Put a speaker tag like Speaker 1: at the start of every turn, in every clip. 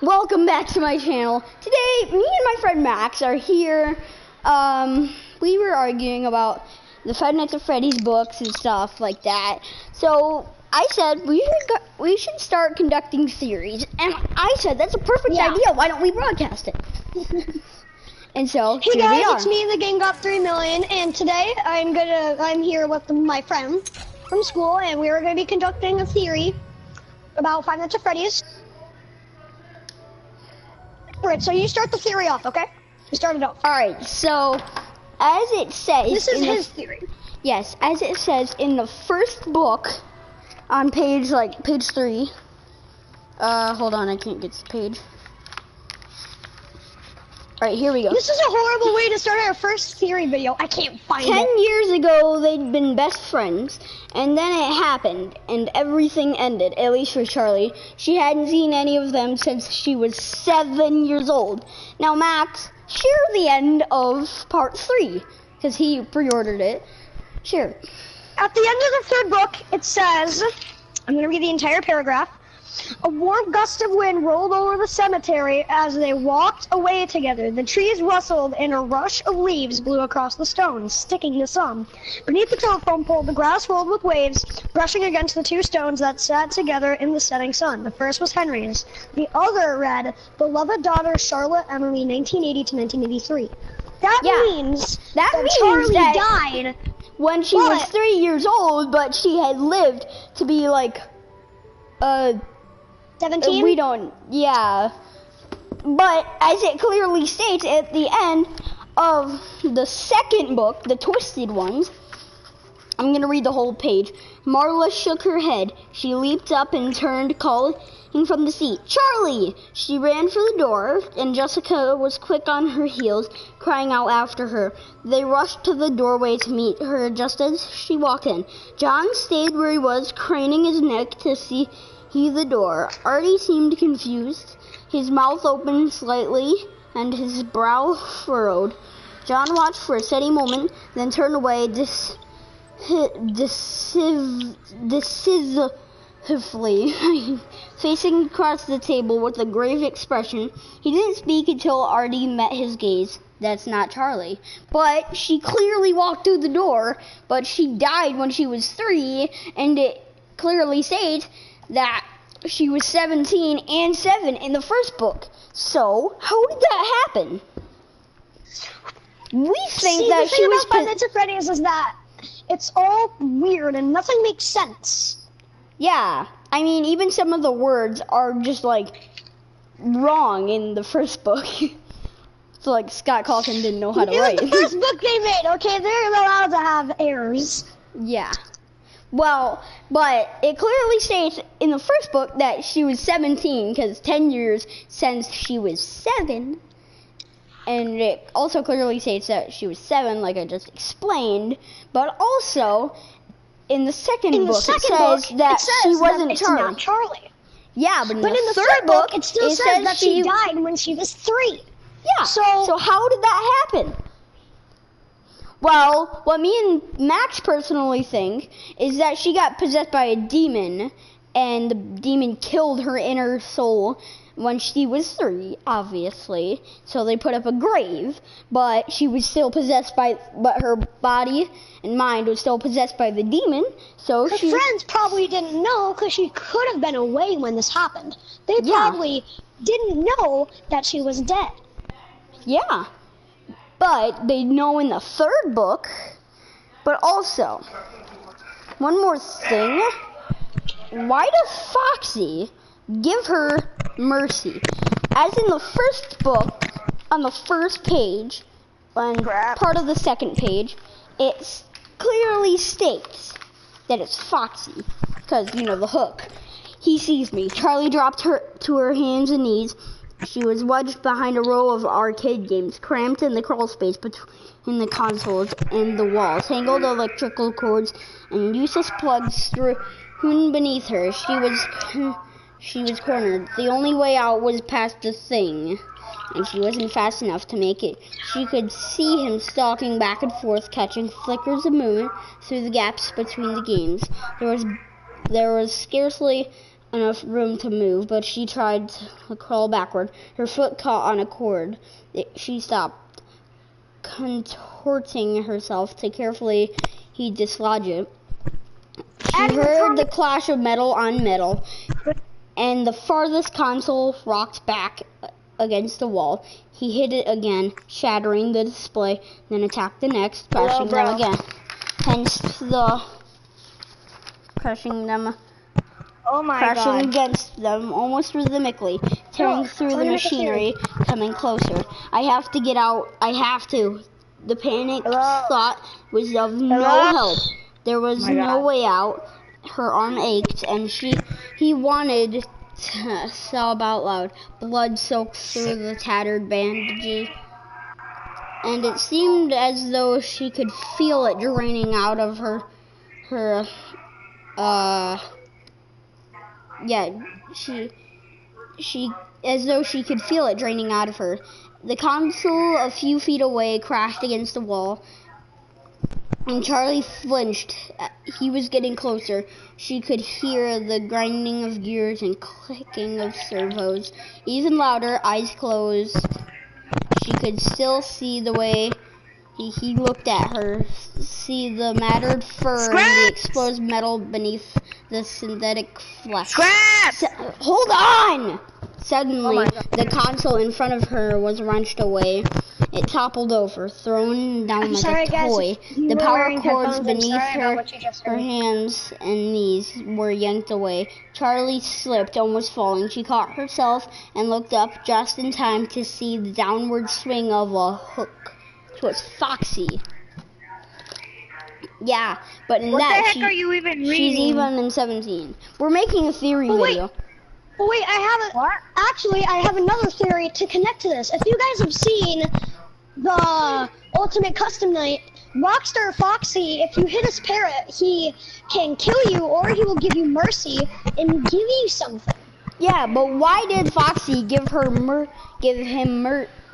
Speaker 1: Welcome back to my channel. Today, me and my friend Max are here. We were arguing about the Five Nights at Freddy's books and stuff like that. So I said we should start conducting series, and I said that's a perfect idea. Why don't we broadcast it? And so
Speaker 2: hey guys, it's me, the Game Got 3 Million, and today I'm here with my friend from school, and we are going to be conducting a theory about Five Nights at Freddy's. Alright, so you start the theory off, okay? You start it off.
Speaker 1: Alright, so as it says,
Speaker 2: this is his theory.
Speaker 1: Yes, as it says in the first book on page 3. Hold on, I can't get this page. Alright, here we go.
Speaker 2: This is a horrible way to start our first theory video. I can't find it.
Speaker 1: 10 years ago, they'd been best friends, and then it happened, and everything ended, at least for Charlie. She hadn't seen any of them since she was 7 years old. Now, Max, share the end of part 3, because he pre-ordered it. Share it.
Speaker 2: At the end of the third book, it says, I'm going to read the entire paragraph. A warm gust of wind rolled over the cemetery as they walked away together. The trees rustled and a rush of leaves blew across the stones, sticking to some. Beneath the telephone pole, the grass rolled with waves, brushing against the two stones that sat together in the setting sun. The first was Henry's. The other read, Beloved Daughter Charlotte Emily, 1980 to 1983. That means that Charlie died
Speaker 1: when she was 3 years old, but she had lived to be like
Speaker 2: 17?
Speaker 1: We don't, yeah. But as it clearly states at the end of the second book, The Twisted Ones, I'm going to read the whole page. Marla shook her head. She leaped up and turned, calling from the seat, Charlie! She ran for the door, and Jessica was quick on her heels, crying out after her. They rushed to the doorway to meet her just as she walked in. John stayed where he was, craning his neck to see the door. Artie seemed confused. His mouth opened slightly and his brow furrowed. John watched for a steady moment, then turned away decisively, facing across the table with a grave expression. He didn't speak until Artie met his gaze. That's not Charlie. But she clearly walked through the door, but she died when she was 3, and it clearly states that she was 17 and 7 in the first book. So, how did that happen? We think that she was...
Speaker 2: The thing about Five Nights at Freddy's is that it's all weird and nothing makes sense.
Speaker 1: Yeah, I mean, even some of the words are just, like, wrong in the first book. So, like, Scott Cawthon didn't know how to write.
Speaker 2: It was the first book they made, okay? They're allowed to have errors.
Speaker 1: Yeah. Well, but it clearly states in the first book that she was 17, because 10 years since she was 7. And it also clearly states that she was 7, like I just explained. But also, in the second book, it says that she wasn't Charlie.
Speaker 2: Not Charlie.
Speaker 1: Yeah, but in the third book,
Speaker 2: it still says that she died when she was 3.
Speaker 1: Yeah, so how did that happen? Well, what me and Max personally think is that she got possessed by a demon, and the demon killed her inner soul when she was 3, obviously. So they put up a grave, but she was still possessed but her body and mind was still possessed by the demon. So
Speaker 2: her friends probably didn't know, because she could have been away when this happened. They probably didn't know that she was dead.
Speaker 1: Yeah. But they know in the third book. But also, one more thing. Why does Foxy give her mercy? As in the first book, on the first page, on part of the second page, it clearly states that it's Foxy. Because, you know, the hook. He sees me. Charlie dropped her to her hands and knees. She was wedged behind a row of arcade games, cramped in the crawl space between the consoles and the walls, tangled electrical cords and useless plugs strewn beneath her. She was cornered. The only way out was past the thing, and she wasn't fast enough to make it. She could see him stalking back and forth, catching flickers of movement through the gaps between the games. There was scarcely enough room to move, but she tried to crawl backward. Her foot caught on a cord. She stopped, contorting herself to carefully dislodge it. She heard the clash of metal on metal, and the farthest console rocked back against the wall. He hit it again, shattering the display, then attacked the next, crashing them again. Hence the crashing against them almost rhythmically, tearing through the machinery, coming closer. I have to get out. I have to. The panic thought was of no help. There was no way out. Her arm ached, and he wanted to sob out loud. Blood soaked through the tattered bandages, and it seemed as though she could feel it draining out of her as though she could feel it draining out of her. The console a few feet away crashed against the wall, and Charlie flinched. He was getting closer. She could hear the grinding of gears and clicking of servos. Even louder, eyes closed. She could still see the way he looked at her, see the matted fur and the exposed metal beneath the synthetic flesh. Hold on! Suddenly, the console in front of her was wrenched away. It toppled over, thrown down like a toy. The power cords beneath her hands and knees were yanked away. Charlie slipped, almost falling. She caught herself and looked up just in time to see the downward swing of a hook. So it's Foxy. Yeah, but in
Speaker 3: what
Speaker 1: that,
Speaker 3: the heck are you even reading?
Speaker 1: She's even in 17. We're making a theory video.
Speaker 2: Oh wait, I have another theory to connect to this. If you guys have seen the Ultimate Custom Night, Rockstar Foxy, if you hit his parrot, he can kill you or he will give you mercy and give you something.
Speaker 1: Yeah, but why did Foxy give her why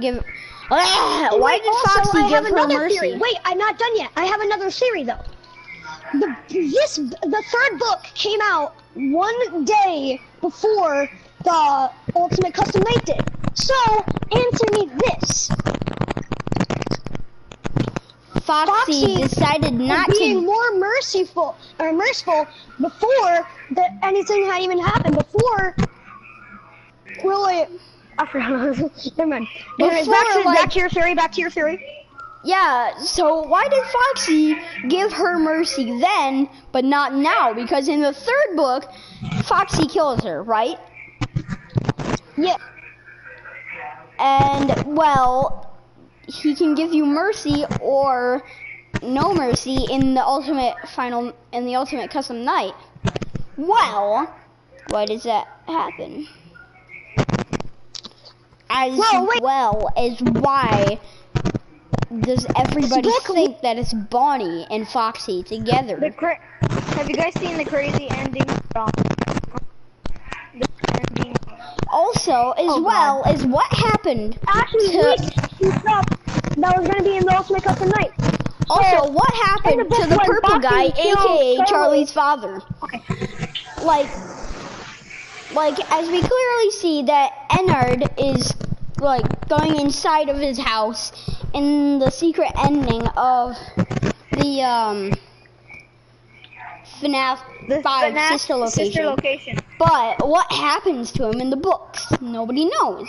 Speaker 1: did Foxy give her mercy?
Speaker 2: Theory. Wait, I'm not done yet. I have another theory though. The third book came out one day before the Ultimate Custom Night did. So, answer me this.
Speaker 1: Foxy decided not to
Speaker 2: being more merciful before anything had even happened. Before, really, I forgot. Never mind. Anyways, back to your theory.
Speaker 1: Yeah, so why did Foxy give her mercy then, but not now? Because in the third book, Foxy kills her, right?
Speaker 2: Yeah.
Speaker 1: And, well, he can give you mercy or no mercy in the ultimate custom night. Well, why does that happen? As well as why does everybody think that it's Bonnie and Foxy together?
Speaker 3: Have you guys seen the crazy ending?
Speaker 1: Also, well as what happened
Speaker 2: that was going to be in the Ultimate Custom Night.
Speaker 1: Also, what happened to the purple guy, aka Charlie's father?
Speaker 2: Okay.
Speaker 1: Like, as we clearly see that Ennard is, like, going inside of his house in the secret ending of the, Fnaf 5 sister location. But what happens to him in the books? Nobody knows.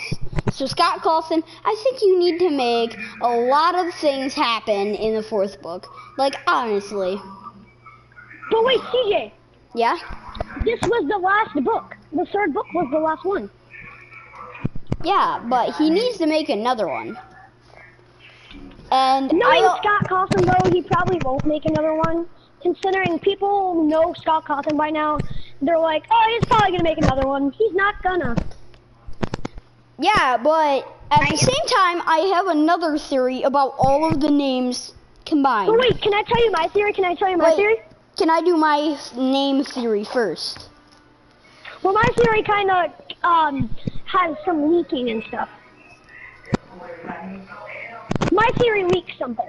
Speaker 1: So Scott Coulson, I think you need to make a lot of things happen in the fourth book. Like, honestly.
Speaker 2: But wait, CJ.
Speaker 1: Yeah?
Speaker 2: This was the last book. The third book was the last one.
Speaker 1: Yeah, but he needs to make another one. And
Speaker 2: knowing Scott Coulson, though, he probably won't make another one. Considering people know Scott Coulson by now, they're like, oh, he's probably gonna make another one. He's not gonna.
Speaker 1: Yeah, but at the same time, I have another theory about all of the names combined.
Speaker 2: But wait, can I tell you my theory? Can
Speaker 1: Can I do my name theory first?
Speaker 2: Well, my theory kind of has some leaking and stuff. My theory leaks something.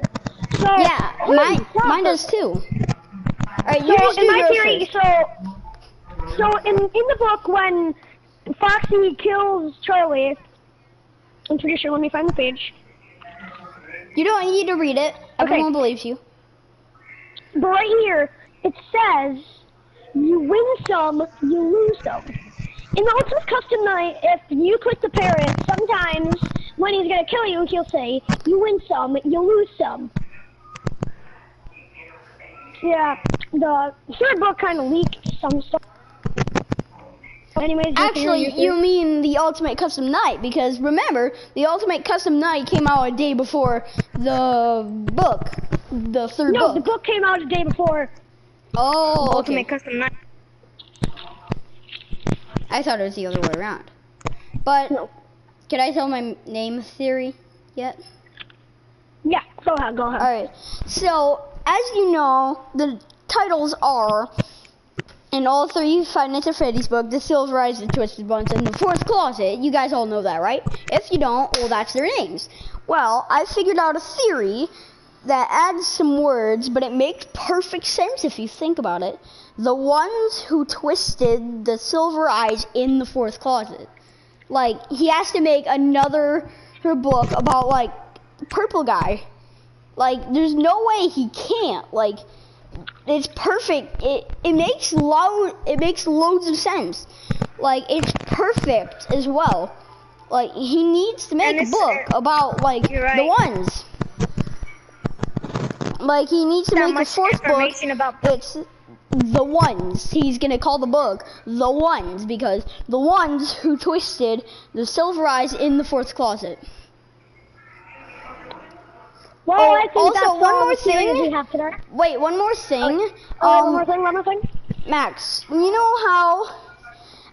Speaker 2: So
Speaker 1: yeah, mine does too. Alright, you just do
Speaker 2: my
Speaker 1: yours
Speaker 2: theory.
Speaker 1: first.
Speaker 2: So in the book, when Foxy kills Charlie, I'm pretty sure. Let me find the page.
Speaker 1: You don't need to read it. Everyone believes you.
Speaker 2: But right here, it says, you win some, you lose some. In the Ultimate Custom Night, if you click the parrot, sometimes when he's gonna kill you, he'll say, you win some, you lose some. Yeah, the third book kind of leaked some stuff. Anyways,
Speaker 1: Actually, you mean the Ultimate Custom Night, because remember, the Ultimate Custom Night came out a day before the book, the third book.
Speaker 2: No, the book came out a day before.
Speaker 1: Oh, okay.
Speaker 3: Ultimate Custom Night.
Speaker 1: I thought it was the other way around. But,
Speaker 2: No.
Speaker 1: can I tell my name theory yet?
Speaker 2: Yeah, go ahead.
Speaker 1: Alright, so, as you know, the titles are, in all three Five Nights at Freddy's books, The Silver Eyes, The Twisted Ones, and The Fourth Closet. You guys all know that, right? If you don't, well, that's their names. Well, I figured out a theory that adds some words, but it makes perfect sense if you think about it. The ones who twisted the silver eyes in the fourth closet. Like, he has to make another book about, like, purple guy. Like, there's no way he can't. Like, it's perfect. It makes loads of sense. Like, it's perfect as well. Like, he needs to make a book about, like, the ones. Like, he needs to make a fourth book. It's the ones. He's gonna call the book The Ones, because the ones who twisted the silver eyes in the fourth closet.
Speaker 2: Well, I think
Speaker 1: also,
Speaker 2: that's
Speaker 1: one
Speaker 2: all
Speaker 1: more
Speaker 2: the series
Speaker 1: thing.
Speaker 2: we have today.
Speaker 1: Wait, one more thing.
Speaker 2: One more thing.
Speaker 1: Max, you know how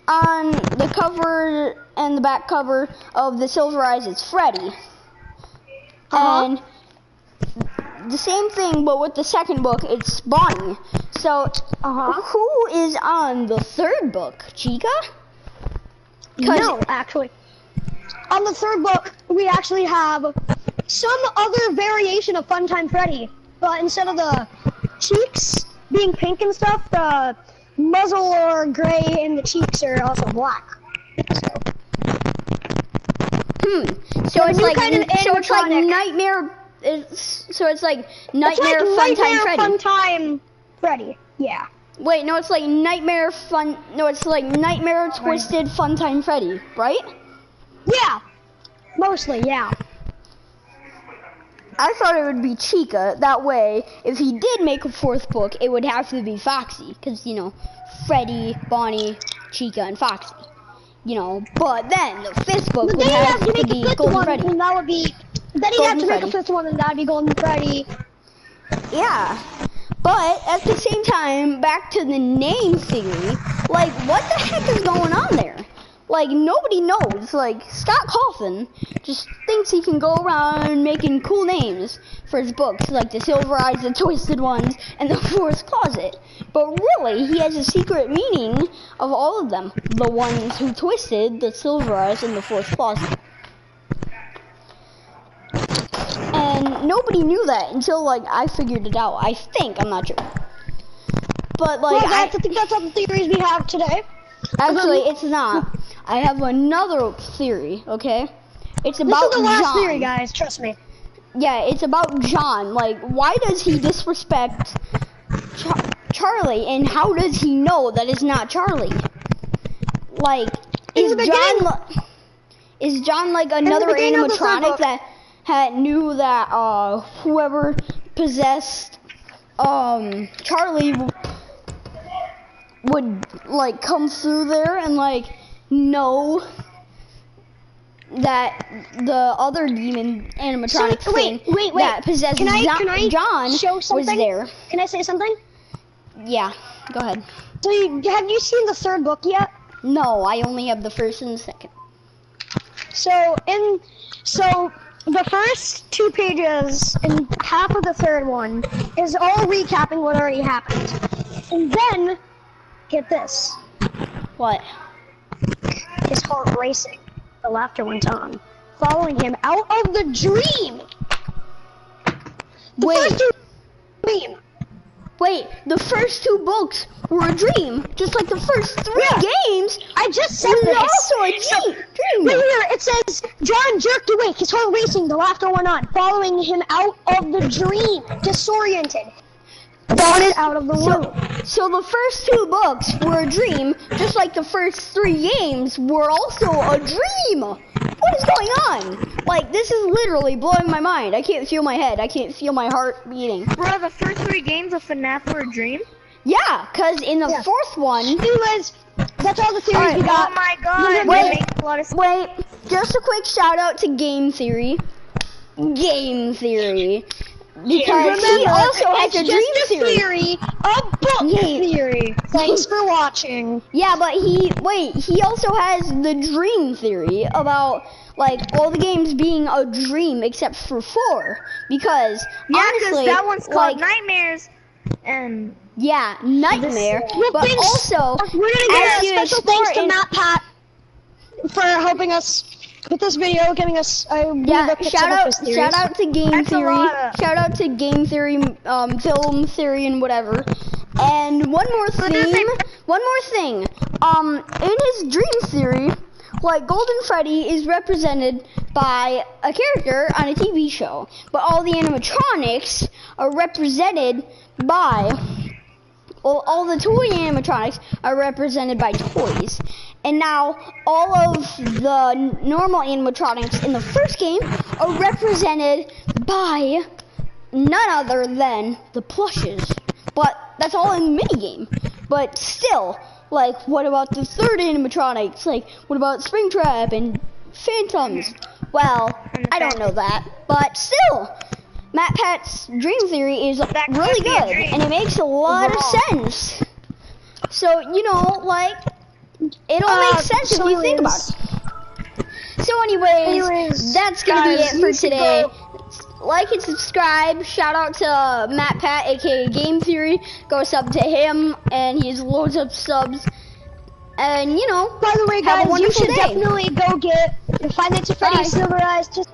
Speaker 1: on the cover and the back cover of the Silver Eyes it's Freddy? And the same thing, but with the second book, it's Bonnie. So, who is on the third book? Chica?
Speaker 2: No, actually. On the third book, we actually have some other variation of Funtime Freddy. But instead of the cheeks being pink and stuff, the muzzle or gray and the cheeks are also black.
Speaker 1: So it's like
Speaker 2: animatronic.
Speaker 1: Nightmare. So it's like
Speaker 2: Nightmare
Speaker 1: Funtime Freddy.
Speaker 2: Funtime Freddy. Yeah.
Speaker 1: Wait, no, it's like Nightmare Fun. No, it's like Nightmare Twisted Funtime Freddy, right?
Speaker 2: Yeah. Mostly, yeah.
Speaker 1: I thought it would be Chica. That way, if he did make a fourth book, it would have to be Foxy, because you know, Freddy, Bonnie, Chica, and Foxy. You know, but then the fifth book would have to be Golden Freddy.
Speaker 2: And that would be. Then he'd have to make a fifth one, and that'd be Golden Freddy.
Speaker 1: Yeah, but at the same time, back to the name theory. Like, what the heck is going on there? Like, nobody knows. Like, Scott Cawthon just thinks he can go around making cool names for his books, like The Silver Eyes, The Twisted Ones, and The Fourth Closet. But really, he has a secret meaning of all of them. The ones who twisted the Silver Eyes in the Fourth Closet. And nobody knew that until, like, I figured it out. I think, I'm not sure. But, like,
Speaker 2: well, I think that's all the theories we have today.
Speaker 1: Actually, it's not. I have another theory, okay? It's about John.
Speaker 2: This is the last theory, guys. Trust me.
Speaker 1: Yeah, it's about John. Like, why does he disrespect Charlie, and how does he know that it's not Charlie? Like, is John like another animatronic that knew that whoever possessed Charlie would like come through there and like know that the other demon animatronic thing that possessed John was there.
Speaker 2: Can I say something?
Speaker 1: Yeah, go ahead.
Speaker 2: So have you seen the third book yet?
Speaker 1: No, I only have the first and the second.
Speaker 2: So the first 2 pages and half of the third one is all recapping what already happened. And then, get this.
Speaker 1: What?
Speaker 2: His heart racing. The laughter went on, following him out of the dream. The first dream.
Speaker 1: Wait, the first 2 books were a dream, just like the first 3 games.
Speaker 2: I just said
Speaker 1: was
Speaker 2: this.
Speaker 1: also a dream.
Speaker 2: Right here, it says, John jerked awake, his heart racing, the laughter went on, following him out of the dream, disoriented. Wanted out of the room.
Speaker 1: So the first 2 books were a dream, just like the first 3 games were also a dream. What is going on? Like, this is literally blowing my mind. I can't feel my head. I can't feel my heart beating.
Speaker 3: Bro, the first 3 games of FNAF were a dream?
Speaker 1: Yeah, because in the 4th one...
Speaker 2: Anyways, that's all the theories we got.
Speaker 3: Oh my god,
Speaker 1: Wait,
Speaker 3: that makes a lot of sense.
Speaker 1: Wait, just a quick shout out to Game Theory. Game Theory. Because he
Speaker 2: Remember,
Speaker 1: also has a
Speaker 2: it's
Speaker 1: dream
Speaker 2: just a theory, a book theory. Thanks for watching.
Speaker 1: Yeah, but he also has the dream theory about like all the games being a dream except for 4. Because honestly,
Speaker 3: that one's called
Speaker 1: like,
Speaker 3: Nightmares and
Speaker 1: yeah, Nightmare. But also,
Speaker 2: we're gonna give
Speaker 1: as
Speaker 2: a
Speaker 1: you
Speaker 2: special thanks to
Speaker 1: explore
Speaker 2: Matt Pat for helping us with this video, giving us
Speaker 1: shout out to Game
Speaker 3: That's a
Speaker 1: Theory.
Speaker 3: lot of-
Speaker 1: Shout out to Game Theory, Film Theory, and whatever. And one more thing. In his dream theory, like Golden Freddy is represented by a character on a TV show, but all the animatronics are represented by. Well, all the toy animatronics are represented by toys. And now, all of the normal animatronics in the first game are represented by none other than the plushes. But that's all in the minigame. But still, like, what about the 3rd animatronics? Like, what about Springtrap and Phantoms? Well, I don't know that. But still, Matt Pat's dream theory is really good. And it makes a lot of sense. So, you know, like... It'll make sense if you think about it. So anyways, that's gonna be it for today. Like and subscribe. Shout out to Matt Pat, aka Game Theory. Go sub to him, and he has loads of subs. And you know,
Speaker 2: by the way,
Speaker 1: have a
Speaker 2: guys, you
Speaker 1: wonderful
Speaker 2: should
Speaker 1: day.
Speaker 2: definitely go get Five Nights at Freddy's Silver Eyes. Just